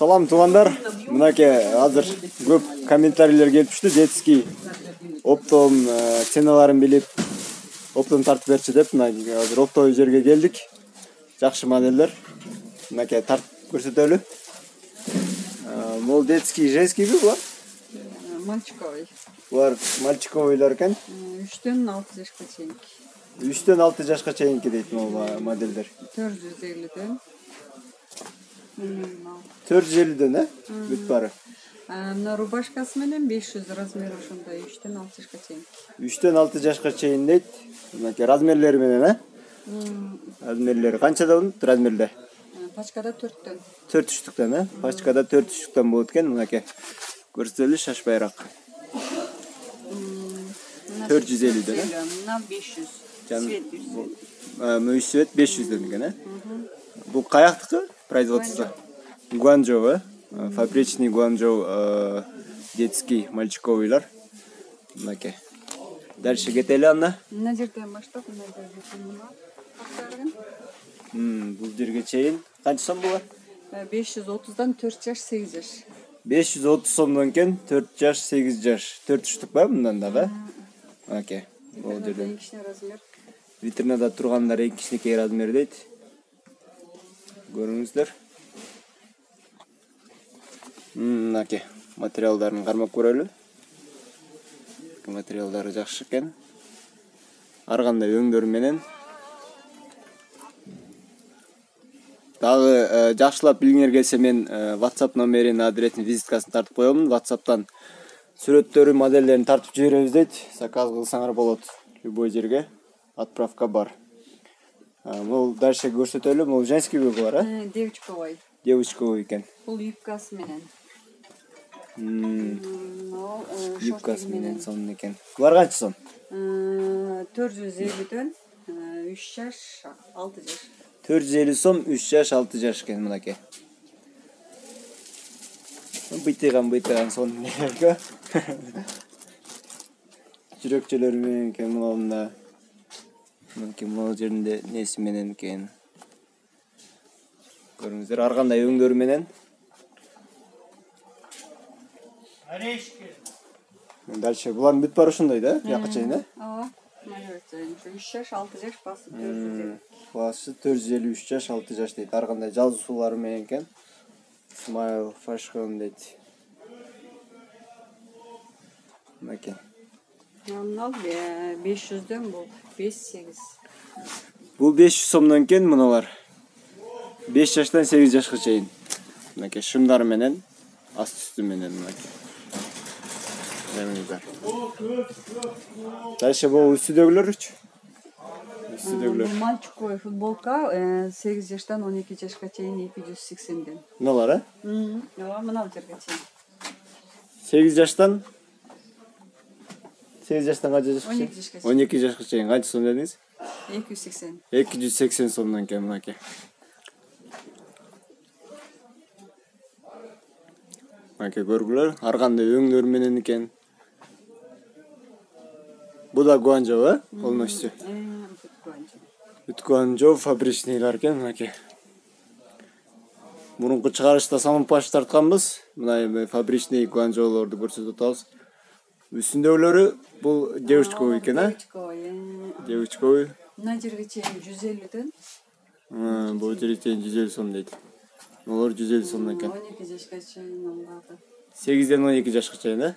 Салам туугандар. Мынакей азыр көп комментарийлер келип түштү. Детский оптом ценаларын билип, оптом тартып берчи деп, мына азыр оптовый жерге келдик. Жакшы модельдер. Мынакей тартып көрсөтөлү. Мол детский, женскийби булар? Мальчиковый. Булар мальчиковыйлар экен. 3-төн 6 жашка чейинки. 3-төн 6 жашка чейинки дейт могу модельдер. 450ден. 450ден, бүт бары. Мына рубашкасы менен 500 размер ошондой 3-төн 6 жашка чейин. 3-төн 6 жашка чейин дейт. Мынакей размерлери менен, Размерлери канчада болот размерде? Пачкада 4-төн. 4-3түктөн, Пачкада 4-3түктөн болот экен. Мынакей көрсөтөлү шашпайраак. 450ден, Мына 500. Свет 100. Мөй свет 500ден экен, Бул каяктыкы? Производство Гуанчжоу, фабричный Гуанчжоу детский мальчиковыйлар. Мынакей. Дальше кетели анда. Мына жерден баштап, мына жерге Бул жерге чейин канча сом булар? 530дан 4 жаш 8 жаш. 530 сомдон экен, 4 жаш 8 жаш. 4-3түк ба мындан дагы? Мынакей. Бул жерден кичине размер. Витринада тургандар эң кичинекей размер дейт. Көрүңүздөр. Мынакей материалдарын кармап көрөлү. Материалдары жакшы экен. Ар кандай өңдөр менен. Дагы жакшылап билгиңер келсе мен WhatsApp номерин, адресин, визиткасын тартып коёмун. WhatsApp'тан сүрөттөрү, модельдерин тартып жиберебиз дейт. Заказ кылсаңар болот. Любой жерге отправка бар. Мол дальше көрсөтөлү. Мол женский булар, Девочковый. Девочковый экен. Бул юбкасы менен. Юбкасы менен сом экен. Булар канча сом? 450ден 3 жаш 6 жаш. 450 сом 3 жаш 6 жаш экен мынакей. Быйтыган сонун эле. Жүрөкчөлөрү менен экен мында. Мынакей могу жеринде неси менен экен. Көрүңүздөр, ар кандай өңдөр менен. Дальше булар бүт бар ошондой да, жакка чейин, Ооба. 3 жаш 6 жаш басы 450. Басы 453 жаш 6 жаш дейт. Ар кандай жазуусулары менен экен. Smile Fashion дейт. Мынакей. Мына 500ден бул 5-8. Бул 500 сомдон экен мыналар. 5 жаштан 8 жашка чейин. Мынакей шымдар менен, аст үстү менен мынакей. Дальше бул үстүдөгүлөрчү. Бул мальчиковый футболка 8 жаштан 12 жашка чейин 280ден. Мыналар, Ооба, мына жерге чейин. 8 жаштан канча жашка? 12 жашка чейин. 12 жашка чейин канча сом дедиңиз? 280. 280 сомдон экен мынакей. Мынакей көргүлөр, ар кандай өңдөр менен экен. Бу да Гуанчжоу, полностью. Бүт Гуанчжоу фабричныйлар экен мынакей. Мурунку чыгарышта самопаш тартканбыз. Мына фабричный Гуанчжоулорду көрсөтүп атабыз. Үстүндөгүлөрү бул девочковый экен, Девочковый. Мына жерге чейин 150ден. Бул жерге чейин 150 сом дейт. Олар 150 сомдон экен. 12 жашка чейин алган. 8ден 12 жашка чейин,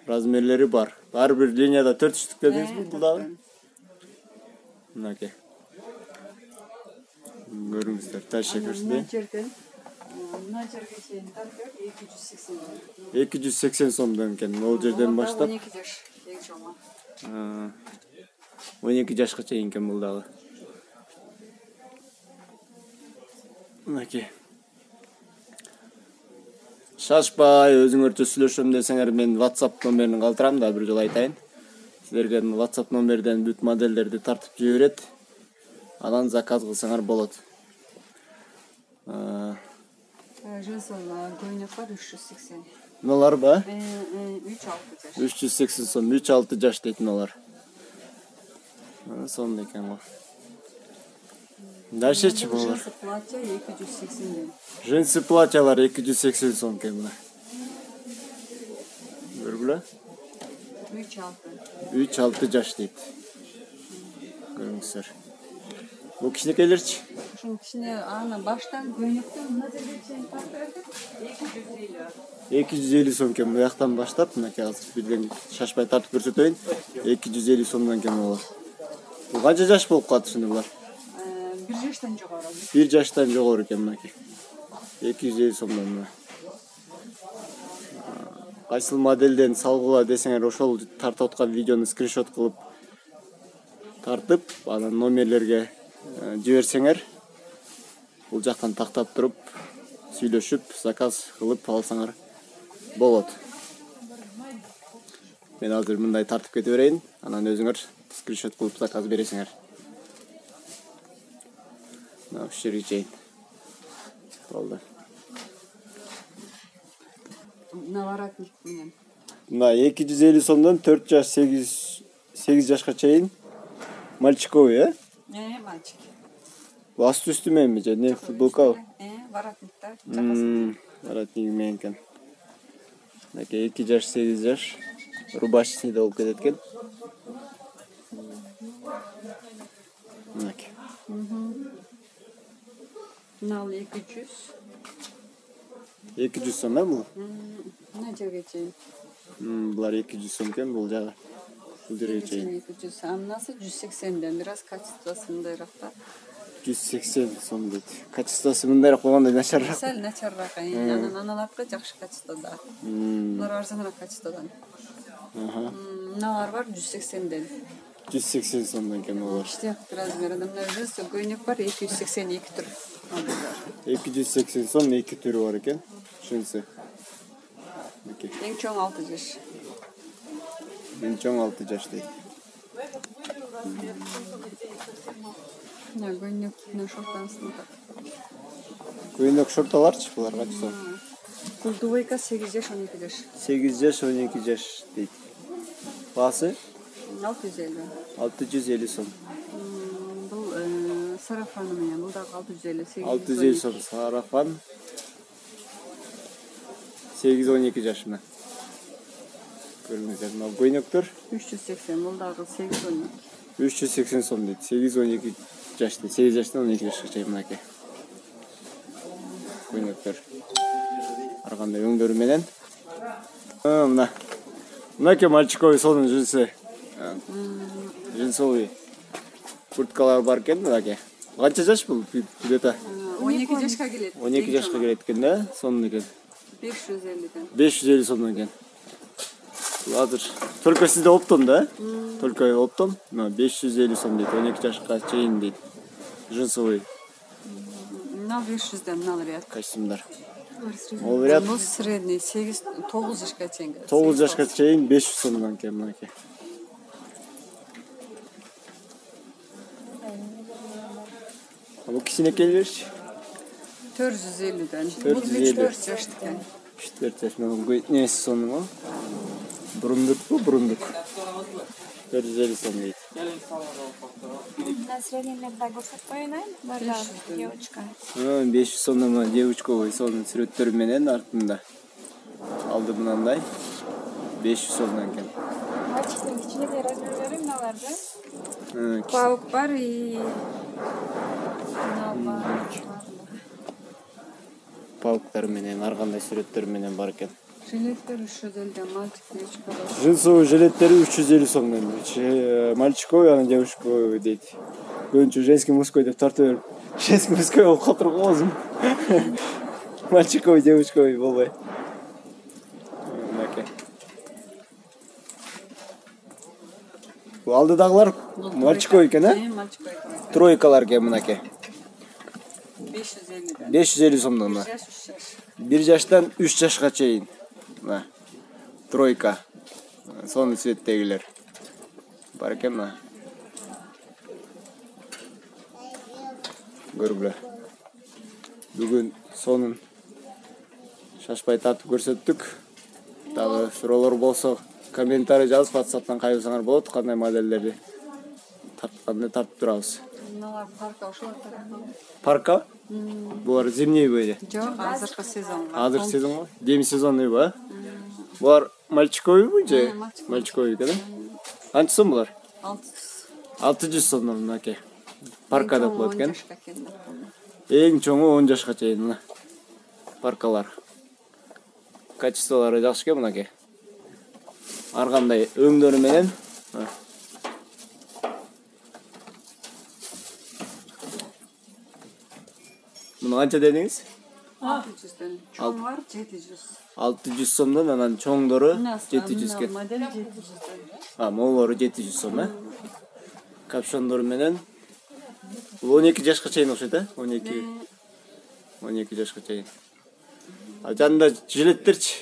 Размерлери бар. Ар бир линияда 4-3түк дедиңизби бул дагы? Мынакей. Көрүңүздөр, дальше көрсөтөйүн. Мына жерге чейин тартып 280. 280 сомдон экен. Ол жерден баштап 12 жаш. 12 жашка чейин экен бул дагы. Мынакей. Шашпай, өзүңөрчө сүйлөшөм десеңер мен WhatsApp номерин калтырам да, бир жолу айтайын. Силерге WhatsApp номерден бүт модельдерди тартып жиберет. Анан заказ кылсаңар болот. Женсон көйнөк бар 380. Мыналар ба? 3-6 жаш. 380 сом, 3-6 жаш дейт мыналар. Сонун экен го. Дальшечи булар. Жынсы платья 280 ден. Джинсы платьялар 280 сом экен мына. Көргүлө? 3-6 жаш дейт. Көрүңүздөр. Бул кичинекейлерчи? Ушунун кичине аны баштан көйнөктөн мына жерге чейин тартып 250. 250 сом экен bu жактан баштап, мынакей азыр бирден шашпай тартып көрсөтөйүн. 250 сомдон кем болот. Бул канча жаш болуп калат ушунда булар? 1 жаштан жогору. 1 жаштан жогору экен мынакей. 250 сомдон мына. Кайсыл моделден салгыла десеңер, ошол тартып аткан видеону скриншот кылып тартып, анан номерлерге жиберсеңер, бул жактан тактап туруп, сүйлөшүп, заказ кылып алсаңар болот. Мен азыр мындай тартып кете берейин, анан өзүңөр скриншот кылып заказ бересиңер. Мына ушул жерге чейин. Болду. Наворотник менен. Мына 250 сомдон 4 жаш 8 жашка чейин мальчиковый, Мальчик. Асты үстү мененби же не футболка? Воротниктар. Воротник менен экен. Мынакей 2 жаш 8 жаш рубашечный да болуп кетет экен. Мынакей. Нал 200. 200 сом бул? Мына жерге чейин. Булар 200 сом экен бул жагы. Бул жерге чейин. 200. Амнасы 180 ден. Бираз качествосы мындайраак да. 180 сом дейт. Качествосы мындайраак болгондой начарраак. Сәл начарраак. Анан аналарга жакшы качествода. Булар арзаныраак качестводан. Мыналар бар 180 ден. 180 сомдон экен булар. Иштеп размеринде мына жынсы көйнөк бар 282 түр. 280 сом 2 түрү бар экен. Шунсы. Эң чоң 6 жаш. Эң чоң 6 жаш дейт. Мына көйнөк шортасын. Көйнөк шорталарчы булар канча сом? Кулдубайка 8 жаш 12 жаш. 8 жаш 12 жаш дейт. Басы 650. 650 сом. Бул сарафаны менен бул дагы 650. 650 сом сарафан. 8-12 жаш мына. Көрүңүздөр, мына көйнөктөр 380, бул дагы 8-12. 380 сом дейт. 8-12 жаш дейт. 8 жаштан 12 жашка чейин мынакей. Көйнөктөр. Ар кандай өңдөрү менен. Мына. Мынакей мальчиковый сонун жинсы. Джинсовый курткалар бар экен мынакей. Канча жаш бул? Где-то 12 жашка келет. 12 жашка келет экен да, сонун экен. 550 ден. 550 сомдон экен. Азыр только сизде оптом да? Только оптом. Мына 550 сом дейт. 12 жашка чейин дейт. Джинсовый. Мына 500 ден мына вариант. Костюмдар. Ол вариант Бул средний 8-9 жашка чейин. 9 жашка чейин 500 сомдон экен мынакей. Бул кичинекейлерчи? 450 ден. 450. Бул 3-4 жаштык. 3-4 жаш. Мына несі сонун го? Бурундук. 450 сом дейт. На среднелерде көрсөтпөйүн бара девочка. 500 сомдон мына девочковый сонун сүрөттөрү менен артында. Алды мынандай 500 сомдон экен. Мальчиктин кичинекей размерлери мыналар да. Паук бар и Пауктар менен ар кандай сүрөттөр менен бар экен. жилеттер 350 ден, мальчик девочка бар. Джинсовый жилеттери 350 сомдон. Мальчиковый анан девочковый дейт. Көбүнчө женский мужской деп тартып берип, женский мужской болуп калтырып коебузбу? Мальчиковый девочковый болбой. Мынакей. Бул алдыдагылар мальчиковый экен, Мальчиковый. Тройкалар экен мынакей. 550 ден. 550 сомдон мына. 1 жаштан 3 жашка чейин. Мына. Тройка. Сонун цветтегилер. Бар экен мына. Көргүлө. Бүгүн сонун шашпай тартып көрсөттүк. Дагы суроолор болсо комментарий жазып WhatsApp'тан кайрылсаңар болот. Кандай моделдерди тартканды тартып турабыз. Мыналар паркка ушулар. Паркка? Булар зимний böyle. Жок, азыркы сезонго. Hazır sezon mu? Demi sezonu bu. Bunlar Malçikoy mu? Malçikoy değil mi? Kaç son bunlar? 600. 600 sondan mınake. Parkada bulatken. жашка экен. Эң чоңу 10 жашка чейин мына. Паркалар. Качестволары жакшы экен мынаке. Ар кандай өңдөрү менен. Муну канча дедиңиз? 600'den. Çoğun var 700. 600 сомдон анан чоңдору 700 ке. Model 700'den. Молору 700 сом, э? Капшондору менен 12 жашка чейин окшойт, э? 12 жашка чейин. Жанында жилеттерчи.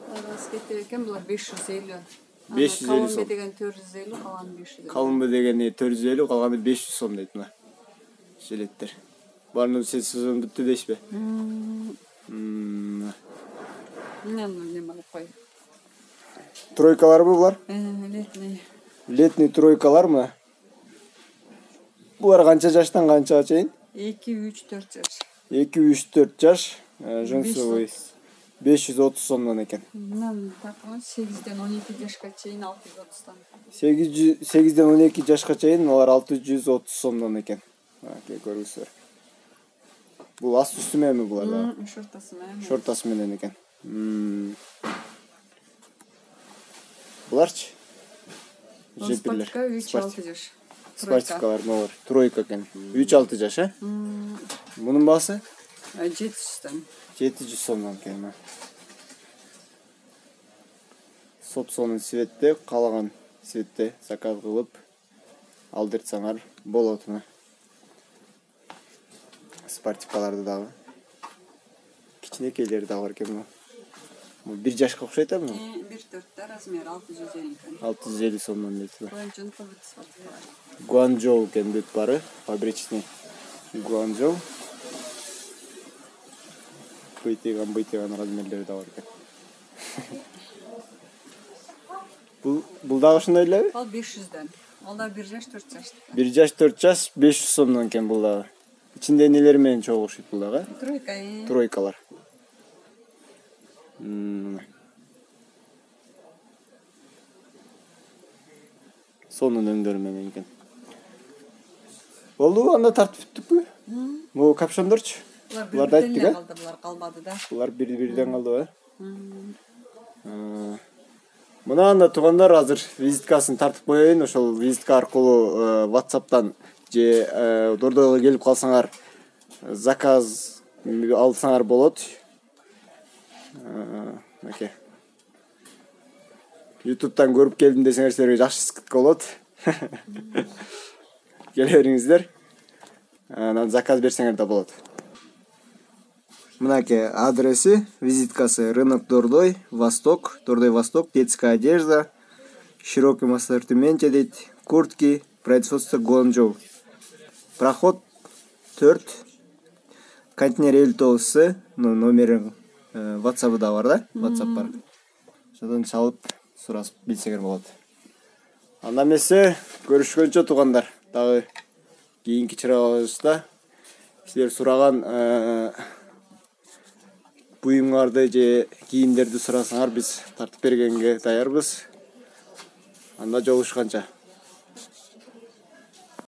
Баскетте экен булар 550. 550 сом. Калын деген 450, калган 500. Калынбы дегени 450, калганы 500 сом дейт мына. Жилеттер. Барны сезон бүттү дейсизби? Не могу кой. Тройкаларбы булар? Летний. Летний тройкалар мына. Булар канча жаштан канчага чейин? 2-3-4 жаш. 2-3-4 жаш. Жынсыбый 530 сомдон экен. Мындан такы 8'den 12 жашка чейин 630'dan. 8'den 12 жашка чейин алар 630 сомдон экен. Көрүңүздөр. Бул аст үстү мененби булар да? Шортасы менен. Шортасы менен экен. Буларчы? Жепирлер. 3-6 жаш. Спортивкалар молор. Тройка экен. 3-6 жаш, э? Мунун баасы? 700'den. 700 сомдон экен. Сопсонун светте, калаган светте заказ кылып алдыртсаңар болот мына. Спортивкаларды дагы. Кичинекейлери дагы бар экен. Бул 1 жашка окшойт да бул? 1-4'te размер 650. 650 сомдон дейт. Гуанчжоу спортивкалар. Гуанчжоу экен бүт бары, фабричный. Гуанчжоу. Быйтыган размерлери да бар экен. Бул дагы ошондой элеби? Ал 500'den. Ал да 1 жаш 4 жаш. 1 жаш 4 жаш 500 сомдон экен бул дагы. İçinde neler менен чогуу окшойт бул дагы? Тройка. Тройкалар. Сонун өңдөрү менен экен. Болду, анда тартып бүттүкпү? Бул капшондорчу? Буларды айттык, э? Булар калбады да. Булар бир-бирден калды, э? Мына анда туугандар азыр визиткасын тартып коеюн. Ошол визитка аркылуу WhatsApp'тан же Дордойго келип калсаңар заказ алсаңар болот. Оке. YouTube'дан көрүп келдим десеңер силерге жакшы скидка болот. Келе бериңиздер. Анан заказ берсеңер да болот. Мынаке адреси, визиткасы рынок Дордой, Восток, Дордой Восток, детская одежда, широкий ассортименте дейт, куртки, производство Гуанчжоу. Проход 4, контейнер 59, номерин WhatsApp да бар да, WhatsApp бар. Шодан чалып сурасып билсеңер болот. Анда эмесе көрүшкөнчө туугандар, дагы кийинки чыгарылышта силер сураган буюмдарды же кийимдерди сурасаңар биз тартып бергенге даярбыз. Анда жолугушканча.